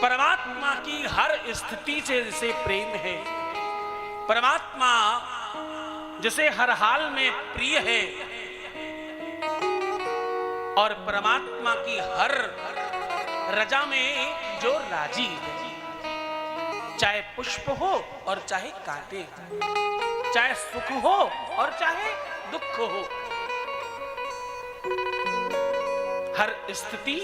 परमात्मा की हर स्थिति से जिसे प्रेम है, परमात्मा जिसे हर हाल में प्रिय है, और परमात्मा की हर रजा में जो राजी है, चाहे पुष्प हो और चाहे कांटे, चाहे सुख हो और चाहे दुख हो, हर स्थिति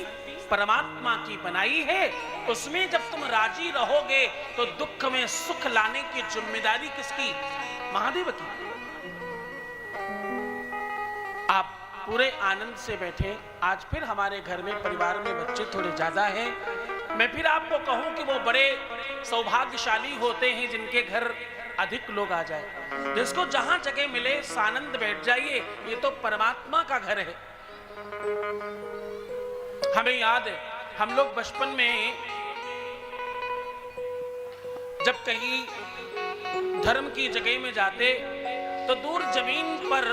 परमात्मा की बनाई है। उसमें जब तुम राजी रहोगे तो दुख में सुख लाने की जिम्मेदारी किसकी? महादेव की। आप पूरे आनंद से बैठे। आज फिर हमारे घर में परिवार में बच्चे थोड़े ज्यादा हैं। मैं फिर आपको कहूं कि वो बड़े सौभाग्यशाली होते हैं जिनके घर अधिक लोग आ जाए। जिसको जहां जगह मिले सानंद बैठ जाइए, ये तो परमात्मा का घर है। हमें याद है, हम लोग बचपन में जब कहीं धर्म की जगह में जाते तो दूर जमीन पर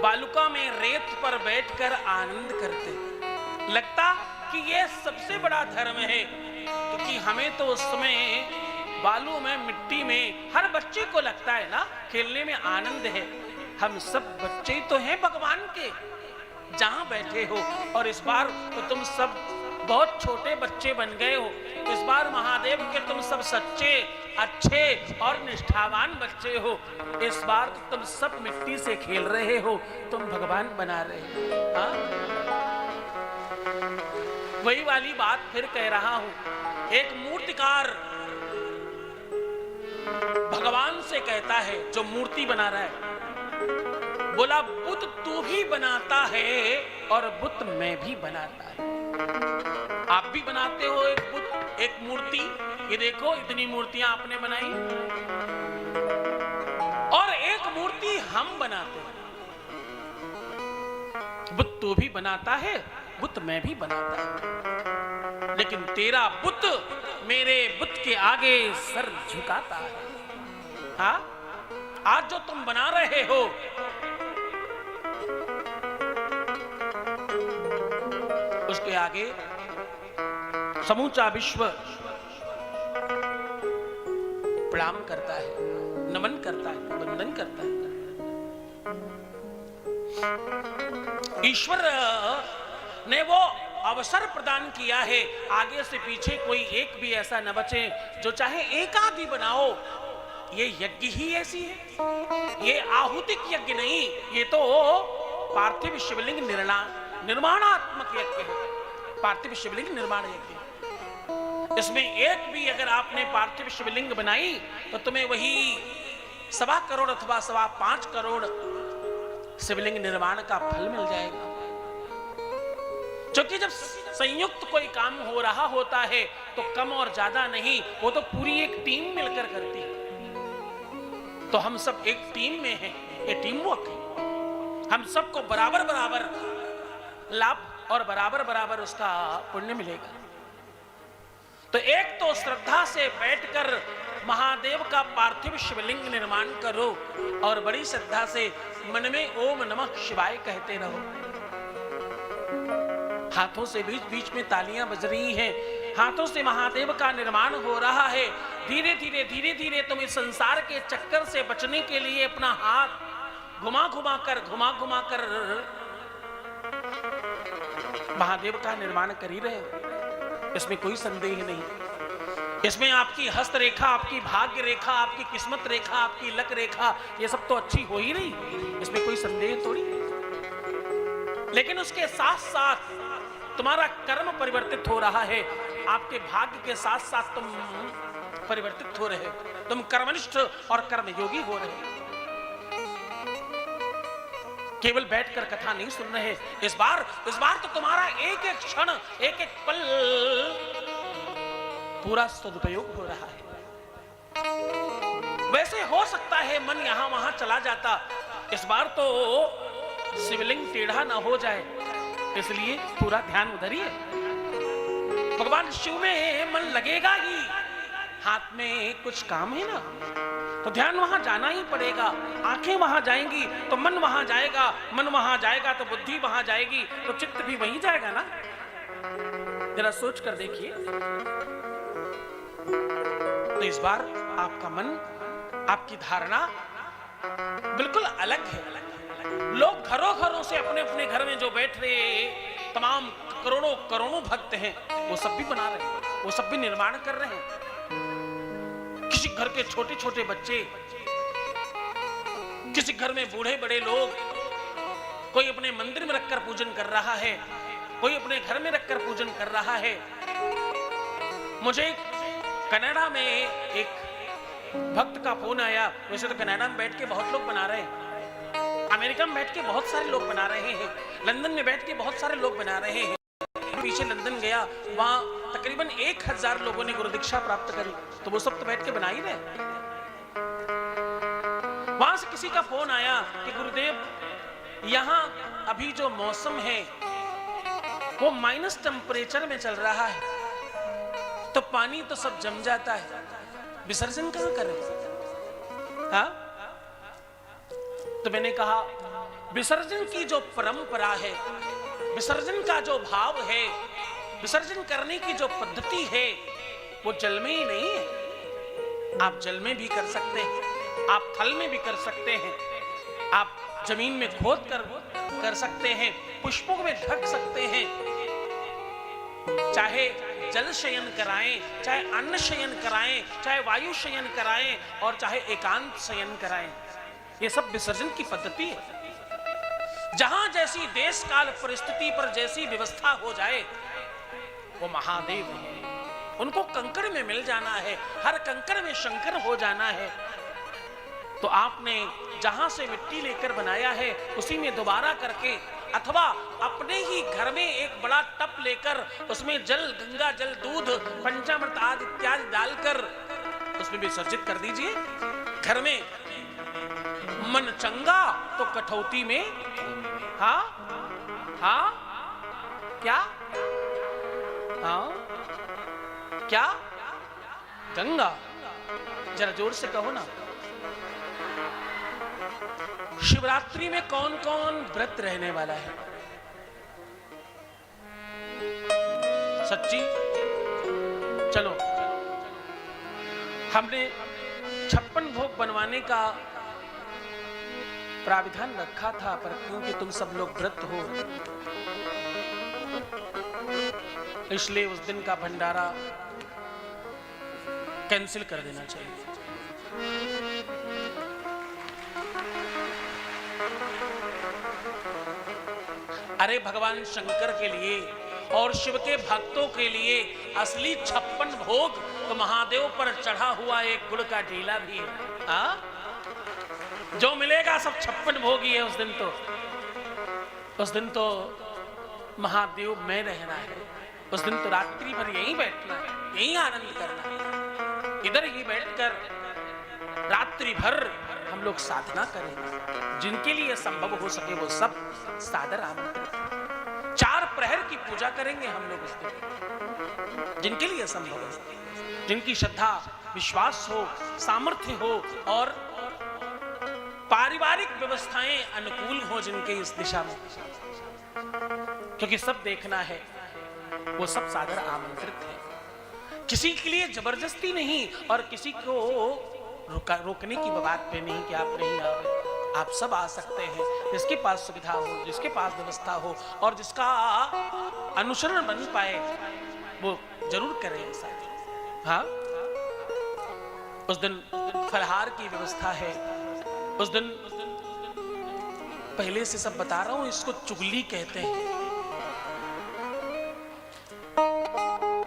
बालुका में रेत पर बैठकर आनंद करते। लगता कि ये सबसे बड़ा धर्म है, क्योंकि हमें तो उस समय बालू में, मिट्टी में, हर बच्चे को लगता है ना खेलने में आनंद है। हम सब बच्चे तो हैं भगवान के, जहां बैठे हो। और इस बार तो तुम सब बहुत छोटे बच्चे बन गए हो। इस बार महादेव के तुम सब सच्चे, अच्छे और निष्ठावान बच्चे हो। इस बार तो तुम सब मिट्टी से खेल रहे हो, तुम भगवान बना रहे हो। हाँ? वही वाली बात फिर कह रहा हूं। एक मूर्तिकार भगवान से कहता है, जो मूर्ति बना रहा है, बोला बुद्ध तू भी बनाता है और बुद्ध मैं भी बनाता है। आप भी बनाते हो एक बुद्ध, एक मूर्ति। ये देखो इतनी मूर्तियां आपने बनाई, और एक मूर्ति हम बनाते हैं। बुद्ध तू भी बनाता है, बुद्ध मैं भी बनाता है, लेकिन तेरा बुद्ध मेरे बुद्ध के आगे सर झुकाता है। हाँ? आज जो तुम बना रहे हो, उसके आगे समूचा विश्व प्रणाम करता है, नमन करता है, वंदन करता है। ईश्वर ने वो अवसर प्रदान किया है, आगे से पीछे कोई एक भी ऐसा न बचे। जो चाहे एक आध ही बनाओ। ये यज्ञ ही ऐसी है, ये आहुतिक यज्ञ नहीं, ये तो पार्थिव शिवलिंग निर्माणात्मक यज्ञ है। पार्थिव शिवलिंग निर्माण यज्ञ। इसमें एक भी अगर आपने पार्थिव शिवलिंग बनाई तो तुम्हें वही 1.25 करोड़ अथवा 5.25 करोड़ शिवलिंग निर्माण का फल मिल जाएगा। क्योंकि जब संयुक्त कोई काम हो रहा होता है तो कम और ज्यादा नहीं, वो तो पूरी एक टीम मिलकर करती है। तो हम सब एक टीम में हैं, ये टीम वर्क है। हम सबको बराबर बराबर लाभ और बराबर बराबर उसका पुण्य मिलेगा। तो एक तो श्रद्धा से बैठकर महादेव का पार्थिव शिवलिंग निर्माण करो, और बड़ी श्रद्धा से मन में ओम नमः शिवाय कहते रहो। हाथों से बीच बीच में तालियां बज रही हैं, हाथों से महादेव का निर्माण हो रहा है। धीरे धीरे तुम इस संसार के चक्कर से बचने के लिए अपना हाथ घुमा घुमा कर महादेव का निर्माण कर ही रहे हो। इसमें कोई संदेह नहीं। इसमें आपकी हस्त रेखा, आपकी भाग्य रेखा, आपकी किस्मत रेखा, आपकी लक रेखा, ये सब तो अच्छी हो ही रही, इसमें कोई संदेह थोड़ी। लेकिन उसके साथ साथ तुम्हारा कर्म परिवर्तित हो रहा है। आपके भाग्य के साथ साथ तुम परिवर्तित हो रहे हो, तुम कर्मनिष्ठ और कर्मयोगी हो रहे हो। केवल बैठकर कथा नहीं सुन रहे। इस बार तो तुम्हारा एक एक क्षण, एक एक पल पूरा सदुपयोग हो रहा है। वैसे हो सकता है मन यहां वहां चला जाता, इस बार तो शिवलिंग टेढ़ा ना हो जाए, इसलिए पूरा ध्यान उधर ही है। भगवान शिव में मन लगेगा ही, हाथ में कुछ काम है ना, तो ध्यान वहां जाना ही पड़ेगा। आंखें वहां जाएंगी तो मन वहां जाएगा, मन वहां जाएगा तो बुद्धि वहां जाएगी, तो चित्त भी वहीं जाएगा ना। जरा सोच कर देखिए। इस बार आपका मन, आपकी धारणा बिल्कुल अलग है। लोग घरों घरों से अपने अपने घर में जो बैठ रहे तमाम करोड़ों करोड़ों भक्त हैं, वो सब भी बना रहे हैं, वो सब भी निर्माण कर रहे हैं। किसी घर के छोटे छोटे बच्चे, किसी घर में बूढ़े बड़े लोग, कोई अपने मंदिर में रखकर पूजन कर रहा है, कोई अपने घर में रखकर पूजन कर रहा है। मुझे कनाडा में एक भक्त का फोन आया। वैसे तो कनाडा में बैठ के बहुत लोग बना रहे हैं, अमेरिका में बैठ के बहुत सारे लोग बना रहे हैं, लंदन में बैठ के बहुत सारे लोग बना रहे हैं। पीछे लंदन गया, वहां तकरीबन 1000 लोगों ने गुरु दीक्षा प्राप्त करी, तो वो सब तो बैठ के बना ही रहे। वहां से किसी का फोन आया कि गुरुदेव यहां अभी जो मौसम है वो माइनस टेम्परेचर में चल रहा है, तो पानी तो सब जम जाता है, विसर्जन कहां करें? हाँ? तो मैंने कहा विसर्जन की जो परंपरा है, विसर्जन का जो भाव है, विसर्जन करने की जो पद्धति है, वो जल में ही नहीं है। आप जल में भी कर सकते हैं, आप थल में भी कर सकते हैं, आप जमीन में खोद कर सकते हैं, पुष्पों में ढक सकते हैं। चाहे जल शयन कराएं, चाहे अन्न शयन कराएं, चाहे वायु शयन कराएं, और चाहे एकांत शयन कराएं, ये सब विसर्जन की पद्धति है। जहां जैसी देश काल परिस्थिति पर जैसी व्यवस्था हो जाए, वो महादेव है, उनको कंकड़ में मिल जाना है, हर कंकड़ में शंकर हो जाना है। तो आपने जहां से मिट्टी लेकर बनाया है उसी में दोबारा करके, अथवा अपने ही घर में एक बड़ा टप लेकर उसमें जल, गंगा जल, दूध, पंचामृत आदि इत्यादि डालकर उसमें विसर्जित कर दीजिए। घर में मन चंगा तो कठौती में, हाँ हाँ क्या, हाँ क्या, गंगा। जरा जोर से कहो ना। शिवरात्रि में कौन कौन व्रत रहने वाला है? सच्ची चलो, हमने 56 भोग बनवाने का प्राविधान रखा था, पर क्योंकि तुम सब लोग व्रत हो, इसलिए उस दिन का भंडारा कैंसिल कर देना चाहिए। अरे भगवान शंकर के लिए और शिव के भक्तों के लिए असली 56 भोग तो महादेव पर चढ़ा हुआ एक गुड़ का ढीला भी है। हाँ? जो मिलेगा सब 56 भोग ही है। उस दिन तो महादेव में रहना है। उस दिन तो रात्रि भर यहीं बैठना है, यहीं आनंद करना है। इधर ही बैठकर रात्रि भर हम लोग साधना करेंगे। जिनके लिए संभव हो सके वो सब सादर आमंत्रित। 4 प्रहर की पूजा करेंगे हम लोग उस दिन, जिनके लिए संभव हो, जिनकी श्रद्धा विश्वास हो, सामर्थ्य हो और पारिवारिक व्यवस्थाएं अनुकूल हो जिनके इस दिशा में, क्योंकि सब देखना है, वो सब सादर आमंत्रित है। किसी के लिए जबरदस्ती नहीं और किसी को रोकने की बात पे नहीं कि आप नहीं आ रहे। आप सब आ सकते हैं, जिसके पास सुविधा हो, जिसके पास व्यवस्था हो और जिसका अनुसरण बन पाए वो जरूर करें ऐसा। हाँ, उस दिन फलहार की व्यवस्था है। उस दिन पहले से सब बता रहा हूं, इसको चुगली कहते हैं।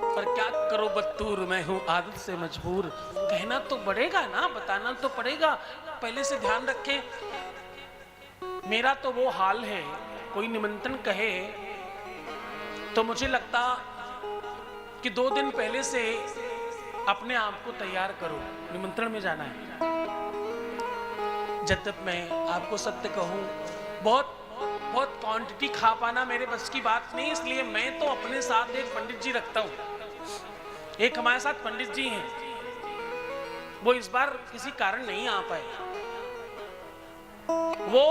पर क्या करो बत्तूर, मैं हूं आदत से मजबूर। कहना तो पड़ेगा ना, बताना तो पड़ेगा। पहले से ध्यान रखें, मेरा तो वो हाल है, कोई निमंत्रण कहे तो मुझे लगता कि 2 दिन पहले से अपने आप को तैयार करो, निमंत्रण में जाना है। जब तक मैं आपको सत्य कहूं, बहुत क्वांटिटी खा पाना मेरे बस की बात नहीं, इसलिए मैं तो अपने साथ एक पंडित जी रखता हूं। एक हमारे साथ पंडित जी हैं, वो इस बार किसी कारण नहीं आ पाए। वो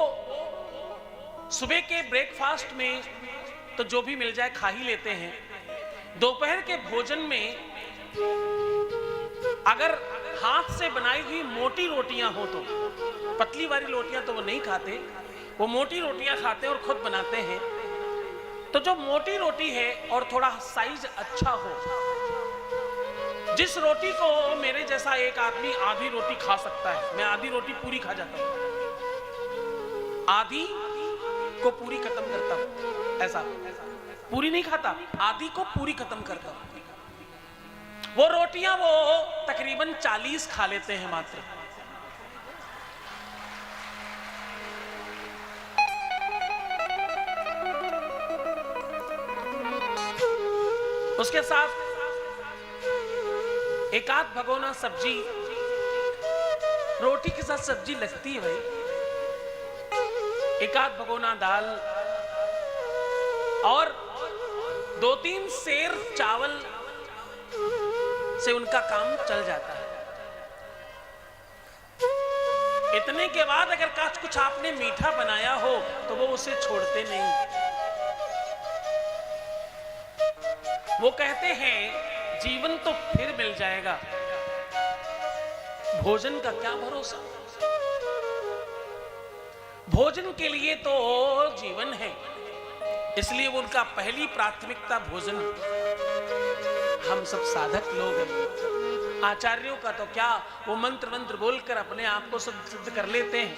सुबह के ब्रेकफास्ट में तो जो भी मिल जाए खा ही लेते हैं। दोपहर के भोजन में अगर हाथ से बनाई हुई मोटी रोटियां हो तो, पतली वाली रोटियां तो वो नहीं खाते, वो मोटी रोटियां खाते और खुद बनाते हैं। तो जो मोटी रोटी है और थोड़ा साइज अच्छा हो, जिस रोटी को मेरे जैसा एक आदमी आधी रोटी खा सकता है, मैं आधी रोटी पूरी खा जाता हूं, आधी को पूरी खत्म करता हूं, ऐसा पूरी नहीं खाता, आधी को पूरी खत्म करता हूं। वो रोटियां वो तकरीबन 40 खा लेते हैं मात्र। उसके साथ एक आध भगोना सब्जी, रोटी के साथ सब्जी लगती है भाई, एक आध भगोना दाल और 2-3 सेर चावल से उनका काम चल जाता है। इतने के बाद अगर कुछ आपने मीठा बनाया हो तो वो उसे छोड़ते नहीं। वो कहते हैं जीवन तो फिर मिल जाएगा, भोजन का क्या भरोसा। भोजन के लिए तो जीवन है, इसलिए वो उनका पहली प्राथमिकता भोजन। हम सब साधक लोग हैं, आचार्यों का तो क्या, वो मंत्र बोलकर अपने आप को सिद्ध कर लेते हैं।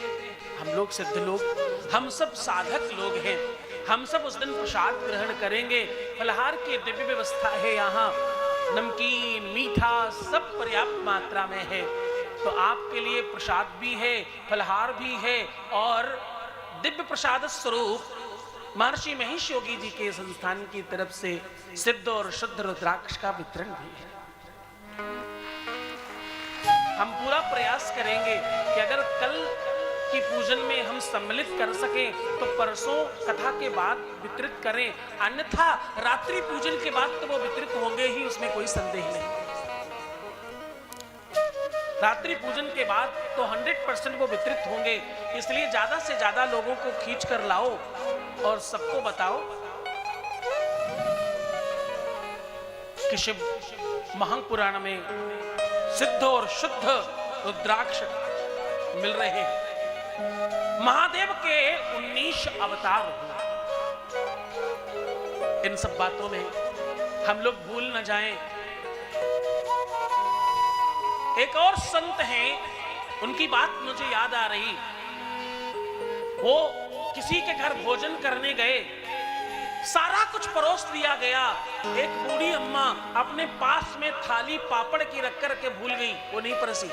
हम लोग सिद्ध लोग, हम सब साधक लोग हैं। हम सब उस दिन प्रसाद ग्रहण करेंगे। फलहार की दिव्य व्यवस्था है, यहाँ नमकीन मीठा सब पर्याप्त मात्रा में है। तो आपके लिए प्रसाद भी है, फलहार भी है और दिव्य प्रसाद स्वरूप महर्षि महेश योगी जी के संस्थान की तरफ से सिद्ध और शुद्ध रुद्राक्ष का वितरण भी है। हम पूरा प्रयास करेंगे कि अगर कल की पूजन में हम सम्मिलित कर सकें तो परसों कथा के बाद वितरित करें, अन्यथा रात्रि पूजन के बाद तो वो वितरित होंगे ही, उसमें कोई संदेह नहीं। रात्रि पूजन के बाद तो 100% वो वितरित होंगे, इसलिए ज्यादा से ज्यादा लोगों को खींच कर लाओ और सबको बताओ कि शिव महापुराण में सिद्ध और शुद्ध रुद्राक्ष मिल रहे हैं। महादेव के 19 अवतार हुए। इन सब बातों में हम लोग भूल न जाएं। एक और संत हैं, उनकी बात मुझे याद आ रही। वो किसी के घर भोजन करने गए, सारा कुछ परोस दिया गया। एक बूढ़ी अम्मा अपने पास में थाली पापड़ की रख कर के भूल गई, वो नहीं परसी।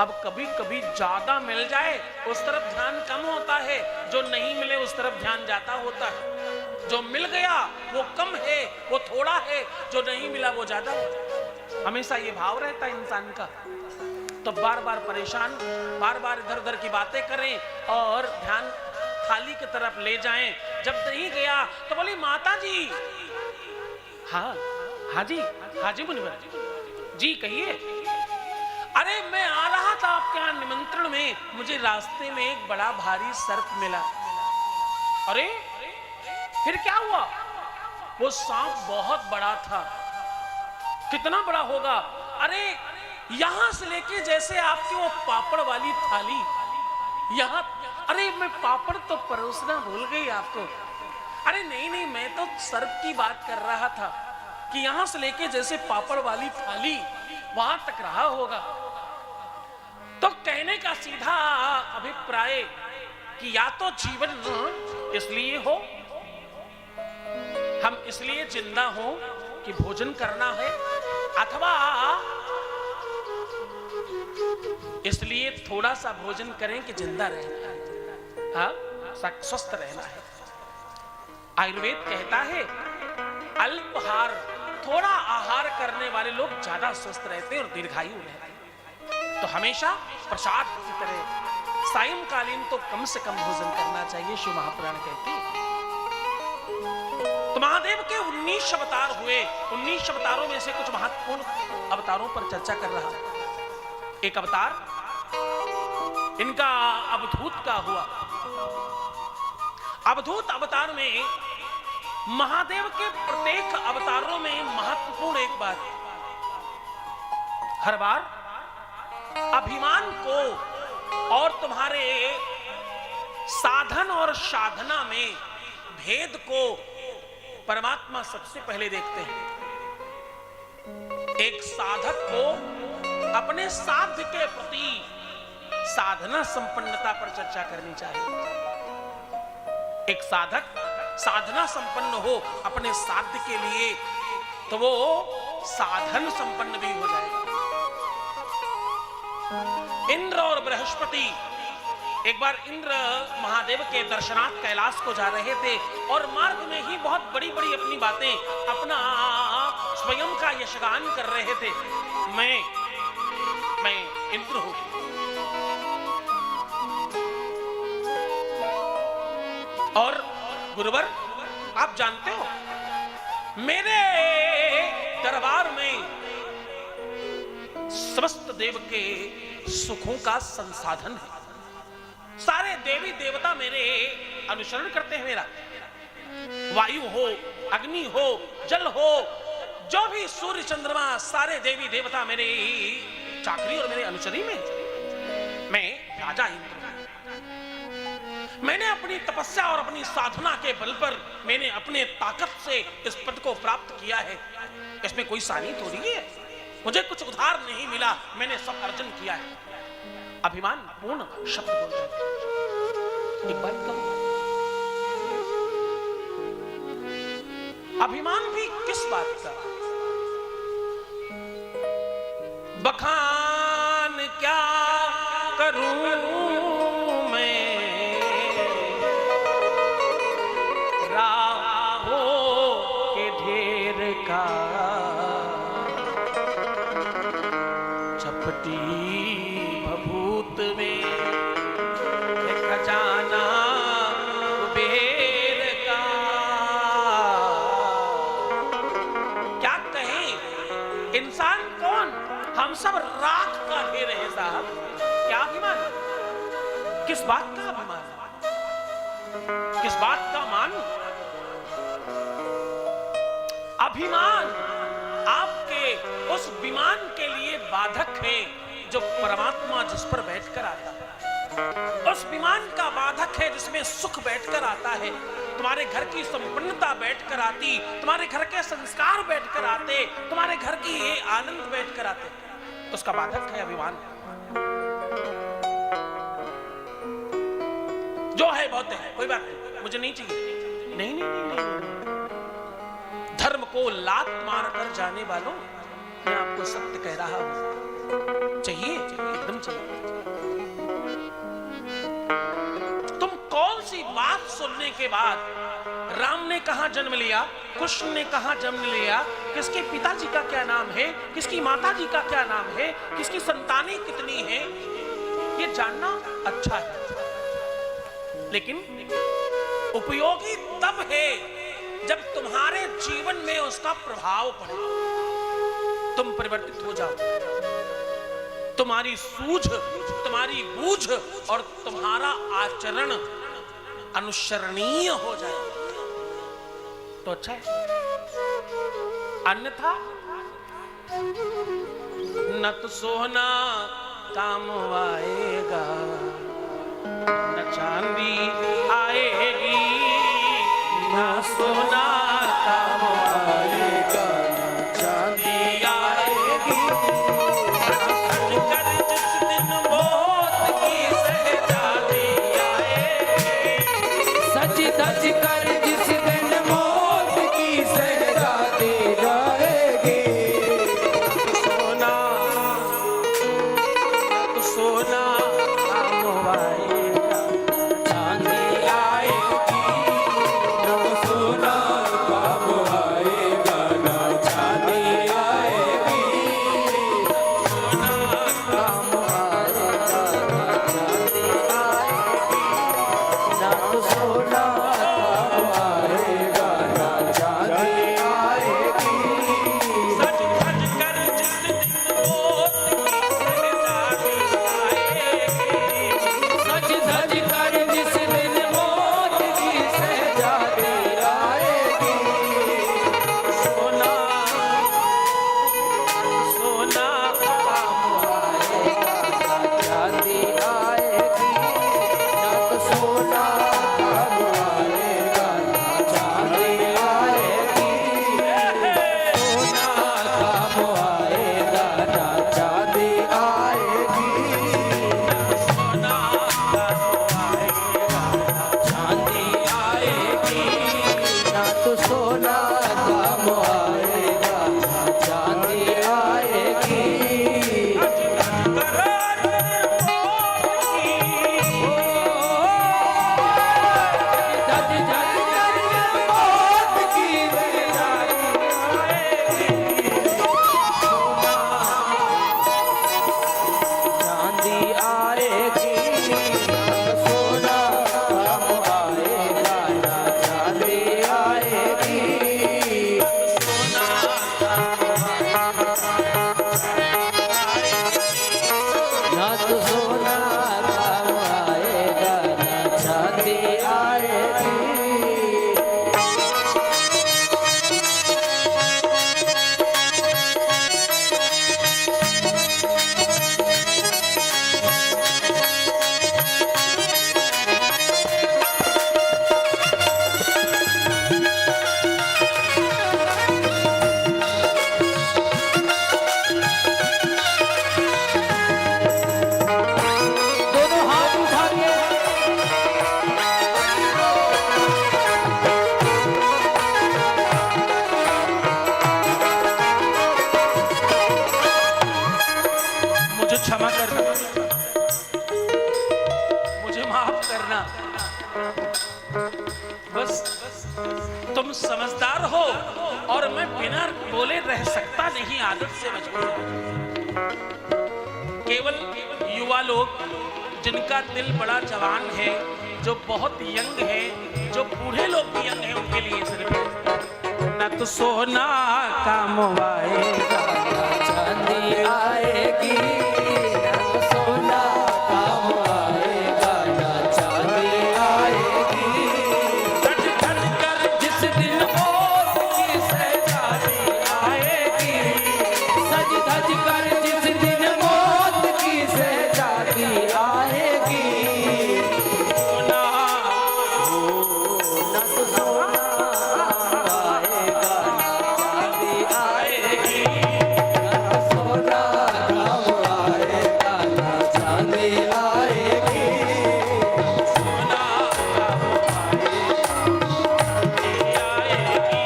अब कभी कभी ज्यादा मिल जाए उस तरफ ध्यान कम होता है, जो नहीं मिले उस तरफ ध्यान ज्यादा होता है। जो मिल गया वो कम है, वो थोड़ा है, जो नहीं मिला वो ज्यादा होता है। हमेशा ये भाव रहता है इंसान का। तो बार बार परेशान, बार बार इधर उधर की बातें करें और ध्यान थाली की तरफ ले जाएं। जब नहीं गया तो बोली माता जी, हाँ जी मुनिवर जी कहिए। अरे मैं आ रहा था आपके यहाँ निमंत्रण में, मुझे रास्ते में एक बड़ा भारी सर्प मिला। अरे फिर क्या हुआ? वो सांप बहुत बड़ा था। कितना बड़ा होगा? अरे यहां से लेके जैसे आपकी वो पापड़ वाली थाली यहां, अरे मैं पापड़ तो परोसना भूल गई आपको। अरे नहीं मैं तो सर्प की बात कर रहा था कि यहां से लेके जैसे पापड़ वाली थाली वहां तक रहा होगा। तो कहने का सीधा अभिप्राय कि या तो जीवन इसलिए हो, हम इसलिए जिंदा हो कि भोजन करना है, अथवा इसलिए थोड़ा सा भोजन करें कि जिंदा रहना है, हाँ स्वस्थ रहना है। आयुर्वेद कहता है अल्पहार, थोड़ा आहार करने वाले लोग ज्यादा स्वस्थ रहते हैं और दीर्घायु रहते हैं। तो हमेशा प्रसाद की तरह सायंकालीन तो कम से कम भोजन करना चाहिए, शिव महापुराण कहते हैं। तो महादेव के 19 अवतार हुए। 19 अवतारों में से कुछ महत्वपूर्ण अवतारों पर चर्चा कर रहा हूं। एक अवतार इनका अवधूत का हुआ। अवधूत अवतार में महादेव के प्रत्येक अवतारों में महत्वपूर्ण एक बात, हर बार अभिमान को और तुम्हारे साधन और साधना में भेद को परमात्मा सबसे पहले देखते हैं। एक साधक को अपने साध्य के प्रति साधना संपन्नता पर चर्चा करनी चाहिए। एक साधक साधना संपन्न हो अपने साध्य के लिए तो वो साधन संपन्न भी हो जाएगा। इंद्र और बृहस्पति एक बार इंद्र महादेव के दर्शनार्थ कैलाश को जा रहे थे और मार्ग में ही बहुत बड़ी बड़ी अपनी बातें अपना स्वयं का यशगान कर रहे थे। मैं इंद्र हूं। और गुरुवर आप जानते हो मेरे दरबार में समस्त देव के सुखों का संसाधन है। सारे देवी देवता मेरे अनुसरण करते हैं। मेरा वायु हो, अग्नि हो, जल हो, जो भी सूर्य चंद्रमा, सारे देवी देवता मेरे चाकरी और मेरे अनुचरी में। मैं राजा इंद्र हूं। मैंने अपनी तपस्या और अपनी साधना के बल पर मैंने अपने ताकत से इस पद को प्राप्त किया है। इसमें कोई सानी थोड़ी है। मुझे कुछ उधार नहीं मिला, मैंने सब अर्जन किया है। अभिमान पूर्ण शब्द बोलता है। एक बात कहूं, अभिमान भी किस बात का? बखान क्या करूं मैं राहों के ढेर का, चपटी भभूत में खजाना कुबेर का। क्या कहें, इंसान कौन? हम सब राख का ढेर है साहब। क्या अभिमान? किस बात का अभिमान? किस बात का मान? अभिमान आपके उस विमान के लिए बाधक है जो परमात्मा जिस पर बैठकर आता है। उस विमान का बाधक है जिसमें सुख बैठकर आता है। तुम्हारे घर की संपन्नता बैठकर आती, तुम्हारे घर के संस्कार बैठकर आते, तुम्हारे घर की ये आनंद बैठकर आते, तो उसका बाधक है अभिमान। जो है बहुत है, कोई बात नहीं, मुझे नहीं चाहिए। नहीं नहीं नहीं, नहीं, नहीं। धर्म को लात मारकर जाने वालों, मैं आपको सत्य कह रहा हूं, चाहिए, एकदम चाहिए। तुम कौन सी बात सुनने के बाद राम ने कहां जन्म लिया, कृष्ण ने कहां जन्म लिया, किसके पिताजी का क्या नाम है, किसकी माताजी का क्या नाम है, किसकी संतानें कितनी हैं, ये जानना अच्छा है, लेकिन उपयोगी तब है जब तुम्हारे जीवन में उसका प्रभाव पड़े, तुम परिवर्तित हो जाओ, तुम्हारी सूझ, तुम्हारी बूझ और तुम्हारा आचरण अनुसरणीय हो जाए तो अच्छा है। अन्यथा न तो सोना काम आएगा, न चांदी आएगी, न सोना काम आएगा, न चांदी आएगी। कर जिस दिन मौत की सहजादी आएगी, सच सच कर जिस दिन मौत की सहजादी आएगी। सोना तो सोना काम आएगा, चांदी आएगी, न सोना तुम समझदार हो और मैं बिना बोले रह सकता नहीं, आदत से मजबूर हूं। केवल युवा लोग जिनका दिल बड़ा जवान है, जो बहुत यंग है, जो बूढ़े लोग भी यंग हैं, उनके लिए सिर्फ न तो सोना काम आएगा, चांदी आएगी, ना सोना काम आएगा, ना चांदी आएगी। धड़ धड़ कर जिस दिन मौत की शहजादी आएगी, सज धज कर जिस दिन मौत की शहजादी आएगी, सोना ना तो सोना आएगा, ना चांदी आएगी, ना सोना काम आएगा, ना चांदी आएगी। सोना आएगी।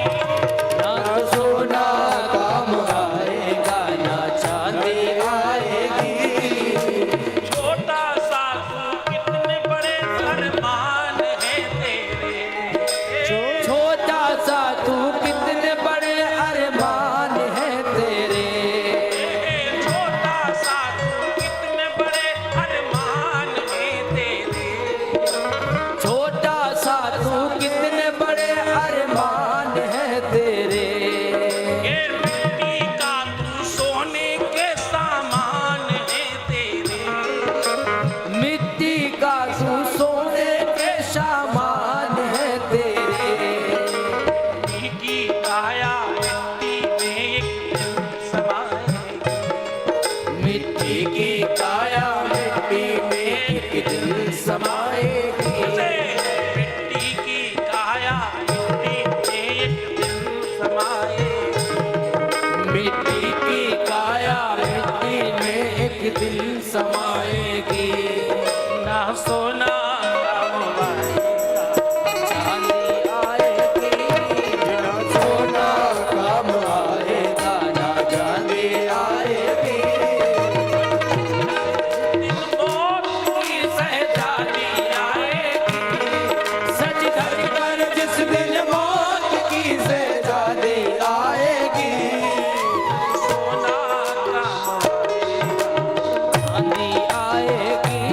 ना सोना काम आएगा, ना चांदी आएगी। छोटा सा तू कितने बड़े अरमान है तेरे, छोटा सा तू कितने बड़े अरमान है तेरे, छोटा सा तू कितने बड़े अरमान है तेरे, छोटा सा तू कितने बड़े अरमान है तेरे। ये मिट्टी का तू सोने के सामान है तेरे, मिट्टी का तू सोने के सामान है तेरे। मिट्टी की काया मिट्टी में एक दिन समाएगी, मिट्टी की काया मिट्टी में एक दिन समाएगी। मिट्टी की काया मिट्टी में एक दिन समाएगी। मिट्टी की काया मिट्टी में एक दिन समाएगी। ना सोना काम आएगा, चांदी आएगी, ना सोना काम आएगा, ना चांदी आएगी। दिन मौत की शहजादी आएगी, सज धज कर जिस दिन मौत की शहजादी आएगी। सोना काम चांदी आएगी,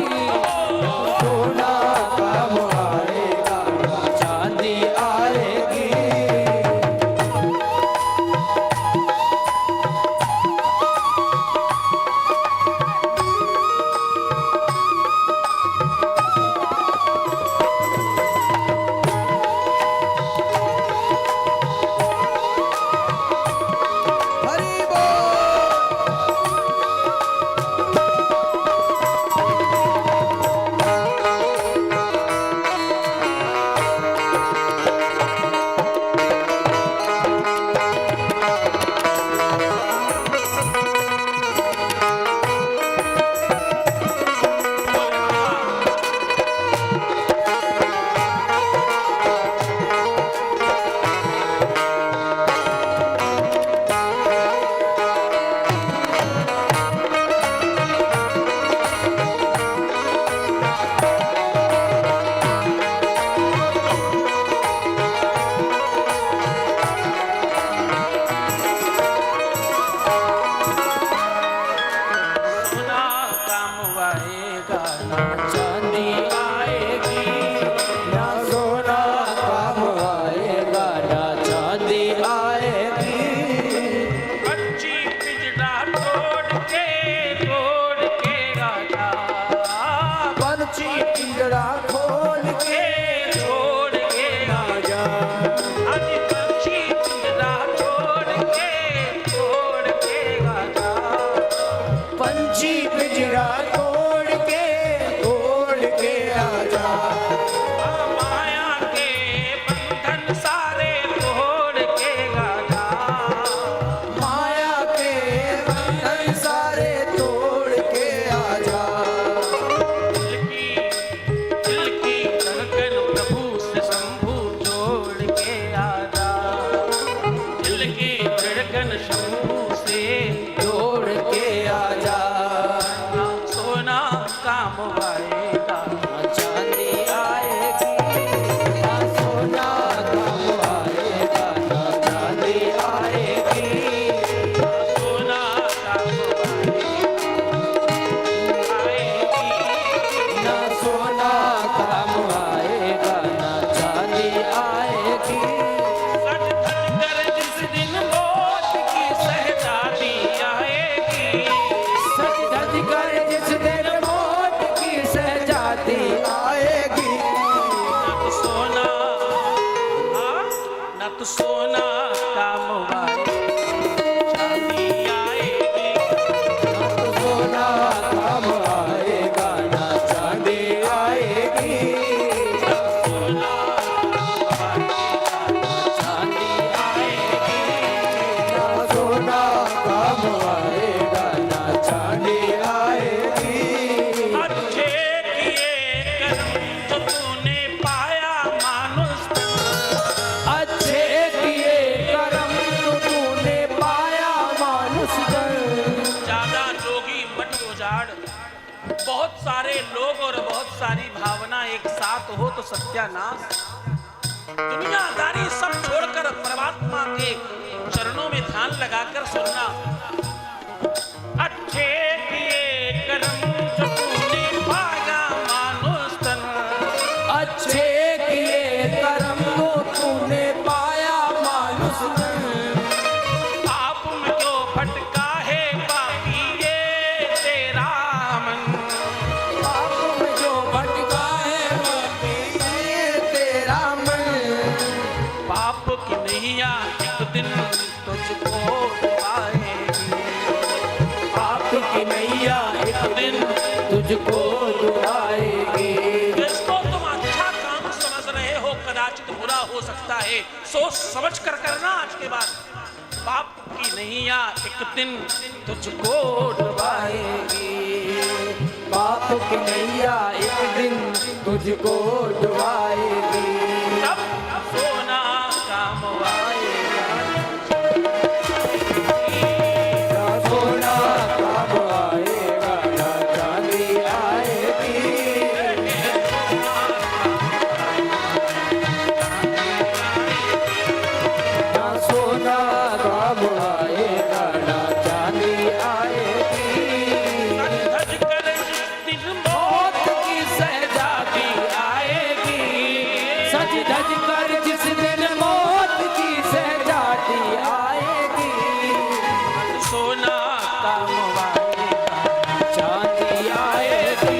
सोना काम आएगा, चांदी आएगी। हरि बोल। सोना काम आएगा, चांदी आएगी, ना सोना काम आएगा, ना चांदी आएगी। कच्ची पिंजरा तोड़ के राजा पंछी पिंजरा खोल के छोड़ के राजा, आज कच्ची पिंजरा तोड़ के राजा पंछी पिंजरा तोड़ के राजा। माया के बंधन सारे तोड़ के राजा, माया के बंधन सारे तोड़ के आजा। दिल की धड़कन प्रभु से शंभु जोड़ के आजा, दिल की धड़कन शंभु से जोड़ के आजा। ना सो आएगा ना चांदी आएगी। अच्छे किए कर्म जो तूने पाया मानुष अच्छे किए कर्म तो तूने पाया मानुष जन्म। ज्यादा जोगी मत उजाड़, बहुत सारे लोग और बहुत सारी भावना एक साथ हो तो सत्यानाश। दुनियादारी सब छोड़कर परमात्मा के चरणों में ध्यान लगाकर सुनना। अच्छे किए कर्म जो तूने पाया मानुष तन, अच्छे किए कर्म तो तूने पाया मानुष जन्म। पाप में जो भटका है पापी ये तेरा मन, पाप में जो भटका है पापी ये तेरा मन। पाप की नैया एक दिन तुझको डुबाएगी, पाप की नैया एक दिन तुझको डुबाएगी। जिसको तुम अच्छा काम समझ रहे हो कदाचित बुरा हो सकता है, सोच समझ कर करना आज के बाद। पाप की नैया एक दिन तुझको डुबाएगी, पाप की नैया एक दिन तुझको डुबाएगी। तब सोना काम आएगा। ना सोना काम आएगा ना चांदी आएगी। ना सोना काम आएगा ना चांदी आएगी। धज कर जिस दिन मौत की सहजादी आएगी। सज धज कर जिस दिन मौत की सहजादी आएगी। सोना काम आएगा। चांदी आएगी।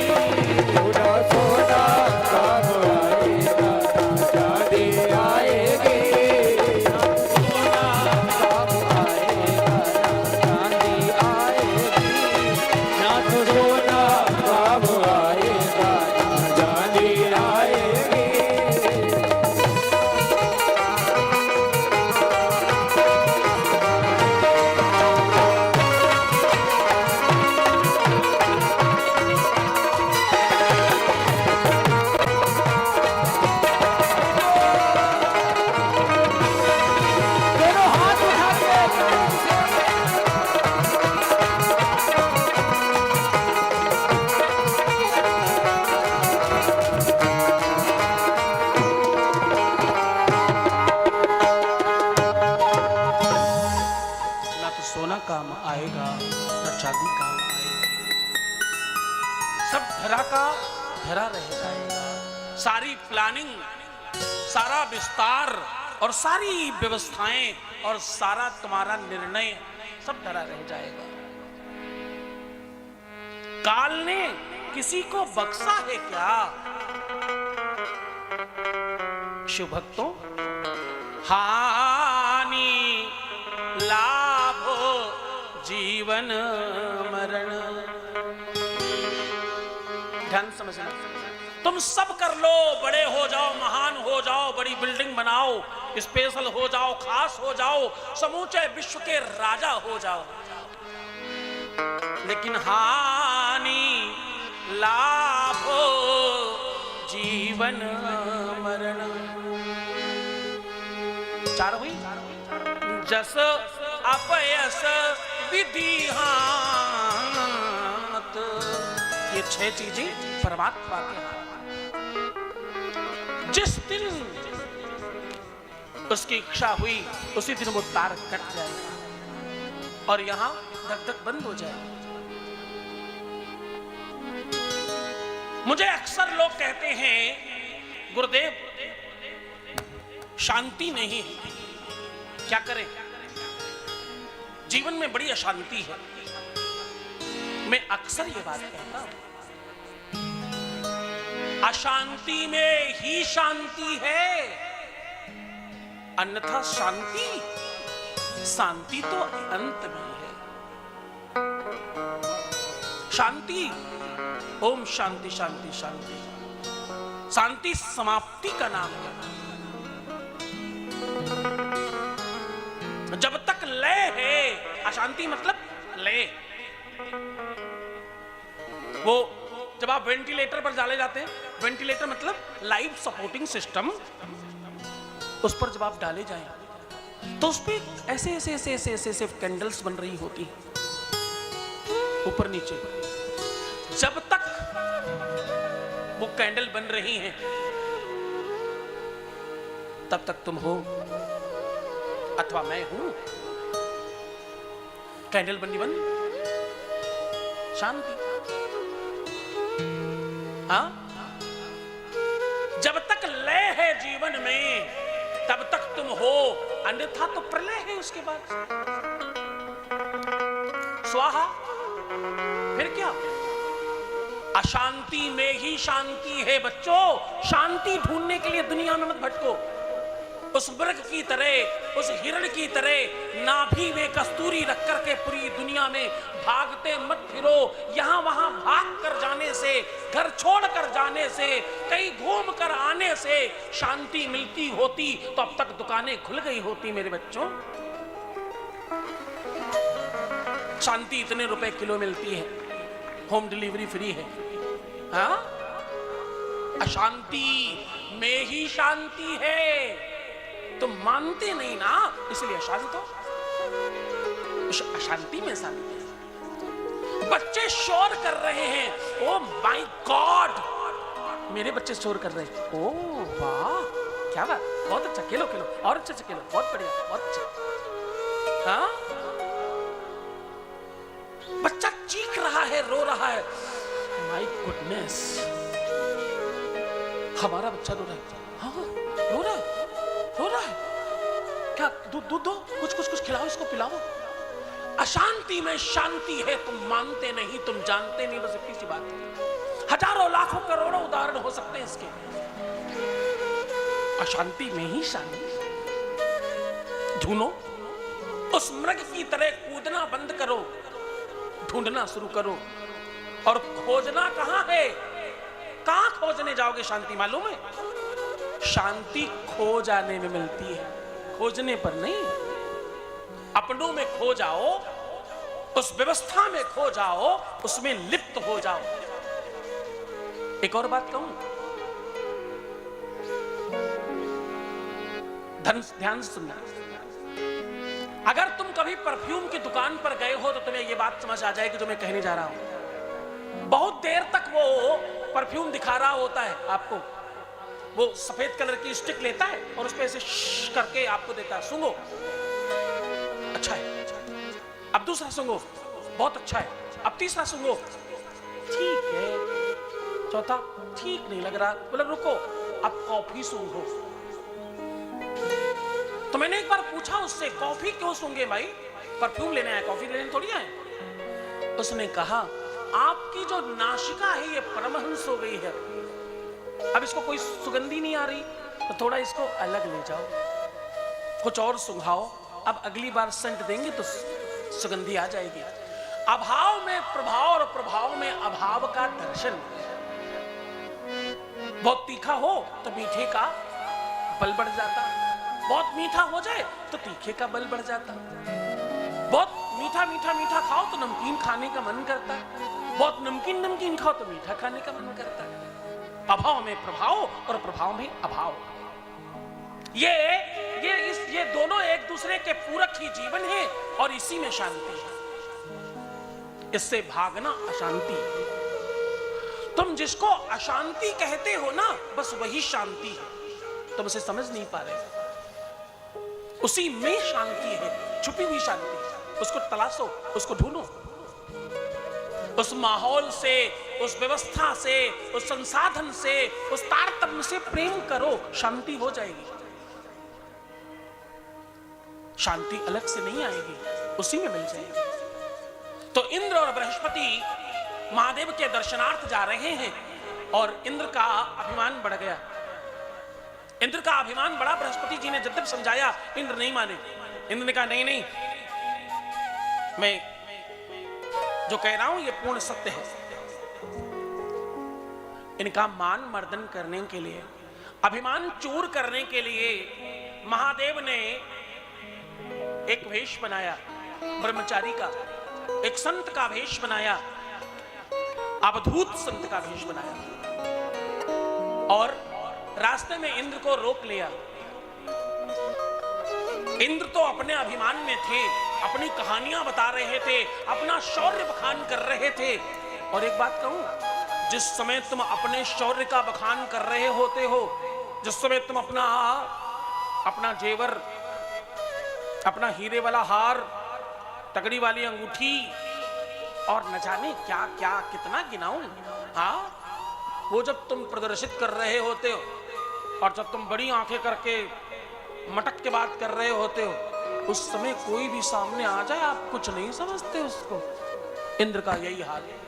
थोड़ा सोना काम आएगा ना चांदी आएगी। सोना काम आएगा ना चांदी आएगी। ना तो सोना काम आएगा ना चांदी आएगी। दोनों हाथ उठा के ना तो सोना काम आएगा ना चांदी काम आएगी, सब धरा का धरा रह जाएगा। सारी प्लानिंग, सारा विस्तार और सारी व्यवस्थाएं और सारा तुम्हारा निर्णय सब धरा रह जाएगा। काल ने किसी को बख्शा है क्या? शिव भक्तों, हानि लाभ जीवन मरण, ध्यान से समझना। तुम सब कर लो, बड़े हो जाओ, महान हो जाओ, बड़ी बिल्डिंग बनाओ, स्पेशल हो जाओ, खास हो जाओ, समूचे विश्व के राजा हो जाओ, लेकिन हानि लाभ जीवन मरण चार हुई। जस अपयस विधि हाथ, ये छह चीजें परमात्मा के हाथ। जिस दिन उसकी इच्छा हुई उसी दिन वो तार कट जाएगा और यहां धक धक बंद हो जाएगा। मुझे अक्सर लोग कहते हैं गुरुदेव शांति नहीं है, क्या करें, जीवन में बड़ी अशांति है। मैं अक्सर ये बात कहता हूं, अशांति में ही शांति है, अन्यथा शांति शांति तो अंत में है। शांति, ओम शांति शांति शांति, शांति समाप्ति का नाम है। जब तक लय है, अशांति मतलब ले। वो जब आप वेंटिलेटर पर डाले जाते हैं, वेंटिलेटर मतलब लाइफ सपोर्टिंग सिस्टम, उस पर जब आप डाले जाएं तो उस पे ऐसे ऐसे ऐसे ऐसे ऐसे ऐसे कैंडल्स बन रही होती ऊपर नीचे। जब तक वो कैंडल बन रही हैं तब तक तुम हो अथवा मैं हूं। कैंडल बनी बंद, शांति। हाँ, जब तक लय है जीवन में तब तक तुम हो, अन्यथा तो प्रलय है उसके बाद। स्वाहा, फिर क्या? अशांति में ही शांति है बच्चों। शांति ढूंढने के लिए दुनिया में मत भटको। उस मृग की तरह, उस हिरण की तरह नाभि में कस्तूरी रख करके पूरी दुनिया में भागते मत फिरो। यहां वहां भाग कर जाने से, घर छोड़ कर जाने से, कहीं घूम कर आने से शांति मिलती होती तो अब तक दुकानें खुल गई होती मेरे बच्चों। शांति इतने रुपए किलो मिलती है, होम डिलीवरी फ्री है। हाँ, अशांति में ही शांति है। तुम मानते नहीं ना, इसलिए अशांत हो। अशांति में शांति है। बच्चे शोर कर रहे हैं, ओ माय गॉड, मेरे बच्चे शोर कर रहे हैं। ओ वाह, क्या बात, बहुत अच्छा, खेलो खेलो और अच्छे से खेलो, बहुत बढ़िया, बहुत अच्छा। हाँ, बच्चा चीख रहा है, रो रहा है। माय गुडनेस, हमारा बच्चा रो रहा है। हाँ, रो रहा है, रो रहा है। क्या दूध दूध दो, कुछ कुछ कुछ खिलाओ, इसको पिलाओ। अशांति में शांति है। तुम मानते नहीं, तुम जानते नहीं, बस इतनी सी बात है। हजारों लाखों करोड़ों उदाहरण हो सकते हैं इसके। अशांति में ही शांति। ढूंढो, उस मृग की तरह कूदना बंद करो, ढूंढना शुरू करो। और खोजना कहां है? कहां खोजने जाओगे शांति मालूम है? शांति खो जाने में मिलती है, खोजने पर नहीं। अपनों में खो जाओ, उस व्यवस्था में खो जाओ, उसमें लिप्त हो जाओ। एक और बात कहूं, ध्यान से सुनना। अगर तुम कभी परफ्यूम की दुकान पर गए हो तो तुम्हें यह बात समझ आ जाएगी जो मैं कहने जा रहा हूं। बहुत देर तक वो परफ्यूम दिखा रहा होता है आपको। वो सफेद कलर की स्टिक लेता है और उस पे ऐसे करके आपको देता है, सूंघो, अच्छा है। अब दूसरा सूंघो, बहुत अच्छा है। अब तीसरा सूंघो, ठीक है। चौथा, ठीक नहीं लग रहा, बोला रुको, अब कॉफी सूंघो। तो मैंने एक बार पूछा उससे, कॉफी क्यों सूंघे भाई? परफ्यूम लेने आए, कॉफी लेने थोड़ी आए। उसने कहा, आपकी जो नासिका है ये परमहंस हो गई है, अब इसको कोई सुगंधी नहीं आ रही, तो थोड़ा इसको अलग ले जाओ, कुछ और सुंघाओ, अब अगली बार सेंट देंगे तो सुगंधी आ जाएगी। अभाव में प्रभाव और प्रभाव में अभाव का दर्शन। बहुत तीखा हो तो मीठे का बल बढ़ जाता, बहुत मीठा हो जाए तो तीखे का बल बढ़ जाता। बहुत मीठा मीठा मीठा खाओ तो नमकीन खाने का मन करता है, बहुत नमकीन नमकीन खाओ तो मीठा खाने का मन करता है। अभाव में प्रभाव और प्रभाव में अभाव, ये दोनों एक दूसरे के पूरक ही जीवन है और इसी में शांति है। इससे भागना अशांति। तुम जिसको अशांति कहते हो ना, बस वही शांति है। तुम उसे समझ नहीं पा रहे। उसी में शांति है, छुपी हुई शांति। उसको तलाशो, उसको ढूंढो। उस माहौल से, उस व्यवस्था से, उस संसाधन से, उस तारतम्य से प्रेम करो, शांति हो जाएगी। शांति अलग से नहीं आएगी, उसी में मिल जाएगी। तो इंद्र और बृहस्पति महादेव के दर्शनार्थ जा रहे हैं और इंद्र का अभिमान बढ़ गया। इंद्र का अभिमान बढ़ा। बृहस्पति जी ने जब तक समझाया, इंद्र नहीं माने। इंद्र ने कहा नहीं नहीं, मैं जो कह रहा हूं ये पूर्ण सत्य है। इनका मान मर्दन करने के लिए, अभिमान चूर करने के लिए महादेव ने एक वेश बनाया ब्रह्मचारी का। एक संत का वेश बनाया, अवधूत संत का वेश बनाया और रास्ते में इंद्र को रोक लिया। इंद्र तो अपने अभिमान में थे, अपनी कहानियां बता रहे थे, अपना शौर्य बखान कर रहे थे। और एक बात कहूं, जिस समय तुम अपने शौर्य का बखान कर रहे होते हो, जिस समय तुम अपना जेवर, अपना हीरे वाला हार, तगड़ी वाली अंगूठी और न जाने क्या क्या कितना गिनाऊं, हाँ, वो जब तुम प्रदर्शित कर रहे होते हो और जब तुम बड़ी आंखें करके मटक के बात कर रहे होते हो, उस समय कोई भी सामने आ जाए आप कुछ नहीं समझते उसको। इंद्र का यही हाल है।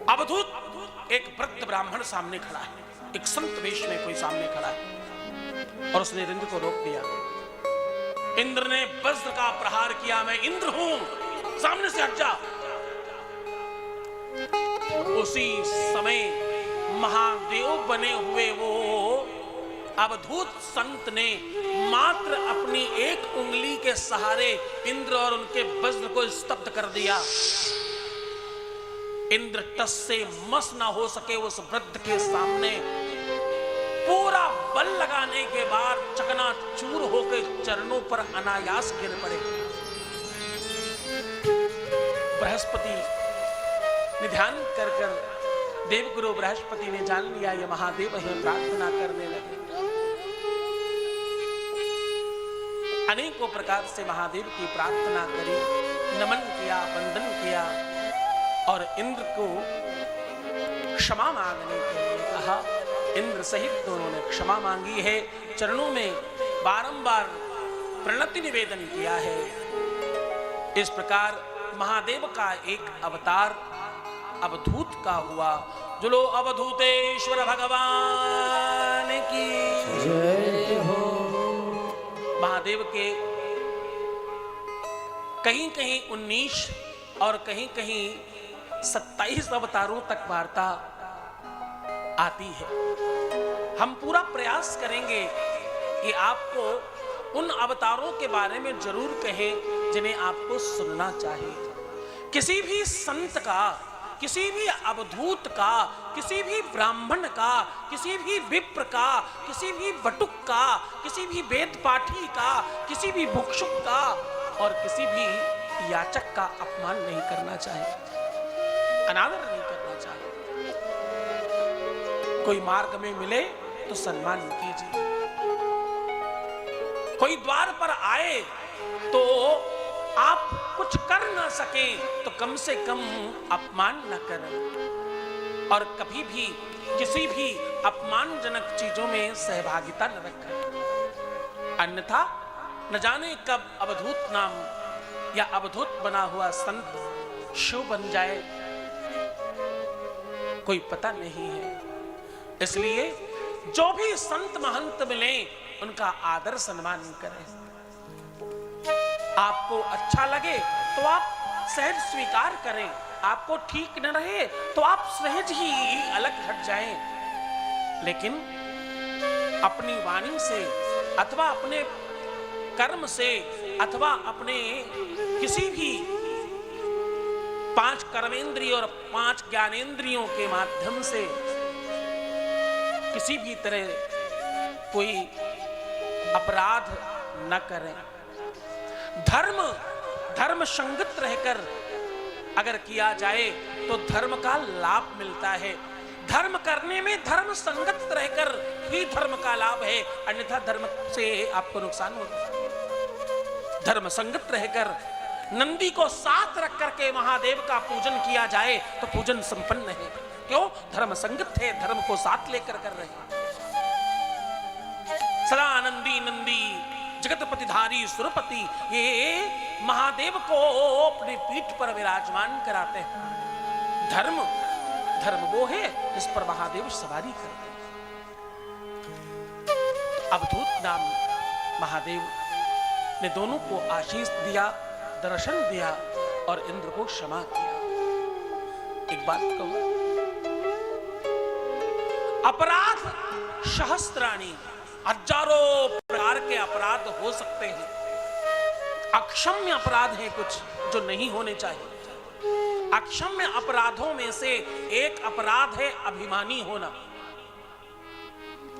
अवधूत एक वृद्ध ब्राह्मण सामने खड़ा है, एक संत वेश में कोई सामने खड़ा है और उसने इंद्र को रोक दिया। इंद्र ने वज्र का प्रहार किया, मैं इंद्र हूं, सामने से हट जा। उसी समय महादेव बने हुए वो अवधूत संत ने मात्र अपनी एक उंगली के सहारे इंद्र और उनके वज्र को स्तब्ध कर दिया। इंद्र टस से मस ना हो सके उस वृद्ध के सामने पूरा बल लगाने के बाद चकनाचूर होकर चरणों पर अनायास गिर पड़े। बृहस्पति ने ध्यान कर देवगुरु बृहस्पति ने जान लिया ये महादेव है, प्रार्थना करने लगे। अनेकों प्रकार से महादेव की प्रार्थना करी, नमन किया, वंदन किया और इंद्र को क्षमा मांगने के लिए कहा। इंद्र सहित दोनों ने क्षमा मांगी है, चरणों में बारंबार प्रणति निवेदन किया है। इस प्रकार महादेव का एक अवतार अवधूत का हुआ। जो लो अवधूतेश्वर भगवान की जय हो। महादेव के कहीं कहीं 19 और कहीं कहीं 27 अवतारों तक वार्ता आती है। हम पूरा प्रयास करेंगे कि आपको उन अवतारों के बारे में जरूर कहें जिन्हें आपको सुनना चाहिए। किसी भी संत का, किसी भी अवधूत का, किसी भी ब्राह्मण का, किसी भी विप्र का, किसी भी बटुक का, किसी भी वेद पाठी का, किसी भी भिक्षुक का और किसी भी याचक का अपमान नहीं करना चाहिए, अनादर नहीं करना चाहिए। कोई मार्ग में मिले तो सम्मान कीजिए, कोई द्वार पर आए तो आप कुछ कर ना सके तो कम से कम अपमान न करें और कभी भी किसी भी अपमानजनक चीजों में सहभागिता न रखें। अन्यथा न जाने कब अवधूत नाम या अवधूत बना हुआ संत शिव बन जाए, कोई पता नहीं है। इसलिए जो भी संत महंत मिले उनका आदर सम्मान करें। आपको अच्छा लगे तो आप सहज स्वीकार करें, आपको ठीक न रहे तो आप सहज ही अलग हट जाएं। लेकिन अपनी वाणी से अथवा अपने कर्म से अथवा अपने किसी भी 5 कर्मेंद्रियों और 5 ज्ञानेंद्रियों के माध्यम से किसी भी तरह कोई अपराध न करें। धर्म संगत रहकर अगर किया जाए तो धर्म का लाभ मिलता है। धर्म करने में धर्म संगत रहकर ही धर्म का लाभ है, अन्यथा धर्म से आपको नुकसान होगा। धर्म संगत रहकर नंदी को साथ रख करके महादेव का पूजन किया जाए तो पूजन संपन्न है। क्यों? धर्म संगत है, धर्म को साथ लेकर कर रहे हैं। सदा नंदी नंदी जगतपतिधारी सुरपति, ये महादेव को अपनी पीठ पर विराजमान कराते हैं। धर्म वो है जिस पर महादेव सवारी करते हैं। तो अवधूत नाम महादेव ने दोनों को आशीष दिया, दर्शन दिया और इंद्र को क्षमा किया। एक बात कहूं, अपराध सहस्त्राणी, हजारों प्रकार के अपराध हो सकते हैं, अक्षम्य अपराध है कुछ जो नहीं होने चाहिए। अक्षम्य अपराधों में से एक अपराध है अभिमानी होना।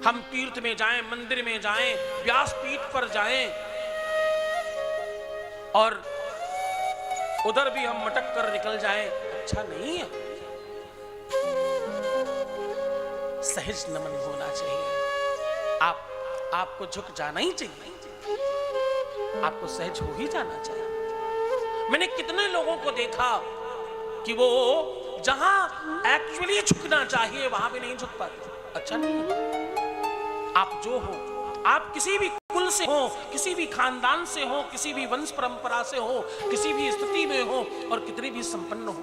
हम तीर्थ में जाएं, मंदिर में जाएं, व्यासपीठ पर जाएं और उधर भी हम मटक कर निकल जाएं, अच्छा नहीं है। सहज नमन होना चाहिए। आपको झुक जाना ही चाहिए, आपको सहज हो ही जाना चाहिए। मैंने कितने लोगों को देखा कि वो जहां एक्चुअली झुकना चाहिए वहां भी नहीं झुक पाते, अच्छा नहीं है। आप जो हो, आप किसी भी कुल से हो, किसी भी खानदान से हो, किसी भी वंश परंपरा से हो, किसी भी स्थिति में हो और कितने भी संपन्न हो,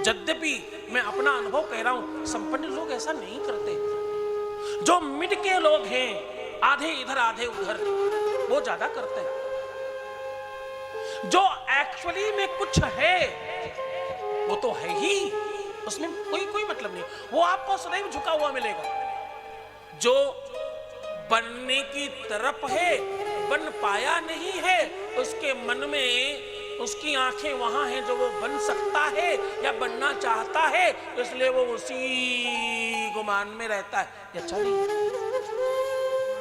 यद्यपि मैं अपना अनुभव कह रहा हूं, संपन्न लोग ऐसा नहीं करते। जो मिड के लोग हैं, आधे इधर आधे उधर, वो ज्यादा करते हैं। जो एक्चुअली में कुछ है वो तो है ही, उसमें कोई मतलब नहीं, वो आपको सदैव झुका हुआ मिलेगा। जो बनने की तरफ है, बन पाया नहीं है, उसके मन में, उसकी आंखें वहां हैं जो वो बन सकता है या बनना चाहता है, इसलिए वो उसी गुमान में रहता है। ये अच्छा नहीं है,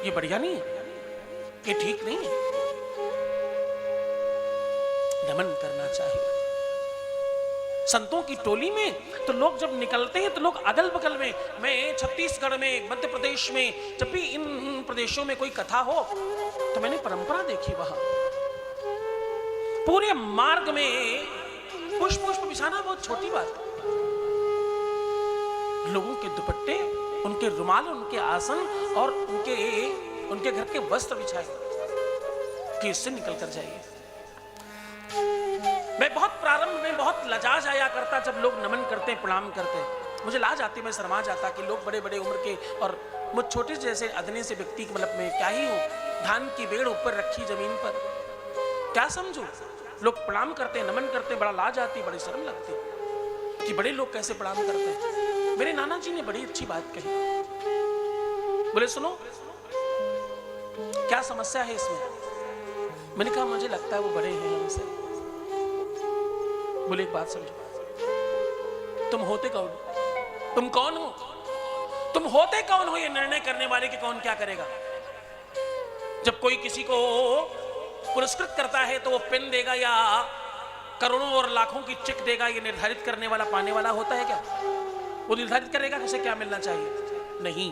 ये बढ़िया नहीं है, ये ठीक नहीं है। नमन करना चाहिए। संतों की टोली में तो लोग जब निकलते हैं तो लोग अगल बगल में, मैं छत्तीसगढ़ में, मध्य प्रदेश में, जब भी इन प्रदेशों में कोई कथा हो तो मैंने परंपरा देखी, वहां पूरे मार्ग में पुष्प बिछाना बहुत छोटी बात है। लोगों के दुपट्टे, उनके रुमाल, उनके आसन और उनके घर के वस्त्र बिछाए कि इससे निकल कर जाइए। मैं बहुत प्रारंभ में बहुत लजा जाया करता जब लोग नमन करते, प्रणाम करते, मुझे लाज आती, मैं शर्मा जाता कि लोग बड़े बड़े उम्र के और मुझ छोटे जैसे अदने से व्यक्ति के, मतलब मैं क्या ही हूं, धान की बेड़ ऊपर रखी जमीन पर, क्या समझू। लोग प्रणाम करते, नमन करते, बड़ा लाज आती, बड़ी शर्म लगती कि बड़े लोग कैसे प्रणाम करते हैं। मेरे नाना जी ने बड़ी अच्छी बात कही, बोले सुनो क्या समस्या है इसमें। मैंने कहा मुझे लगता है वो बड़े हैं हमसे। बोले एक बात समझो, तुम होते कौन, तुम कौन हो, तुम होते कौन हो ये निर्णय करने वाले कि कौन क्या करेगा। जब कोई किसी को पुरस्कृत करता है तो वो पेन देगा या करोड़ों और लाखों की चेक देगा, ये निर्धारित करने वाला पाने वाला होता है क्या? वो निर्धारित करेगा कि उसे क्या मिलना चाहिए? नहीं,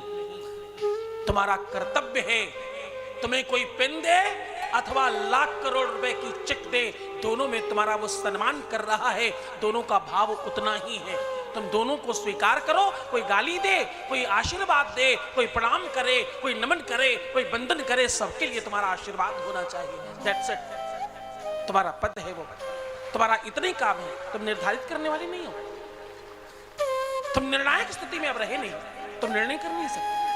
तुम्हारा कर्तव्य है, तुम्हें कोई पेन दे अथवा लाख करोड़ रुपए की चेक दे, दोनों में तुम्हारा वो सम्मान कर रहा है, दोनों का भाव उतना ही है। तुम दोनों को स्वीकार करो। कोई गाली दे, कोई आशीर्वाद दे, कोई प्रणाम करे, कोई नमन करे, कोई बंधन करे, सबके लिए तुम्हारा आशीर्वाद होना चाहिए। That's it। तुम्हारा पद है वो, तुम्हारा इतने काम है, तुम निर्धारित करने वाले नहीं हो। तुम निर्णायक स्थिति में अब रहे नहीं, तुम निर्णय कर नहीं सकते।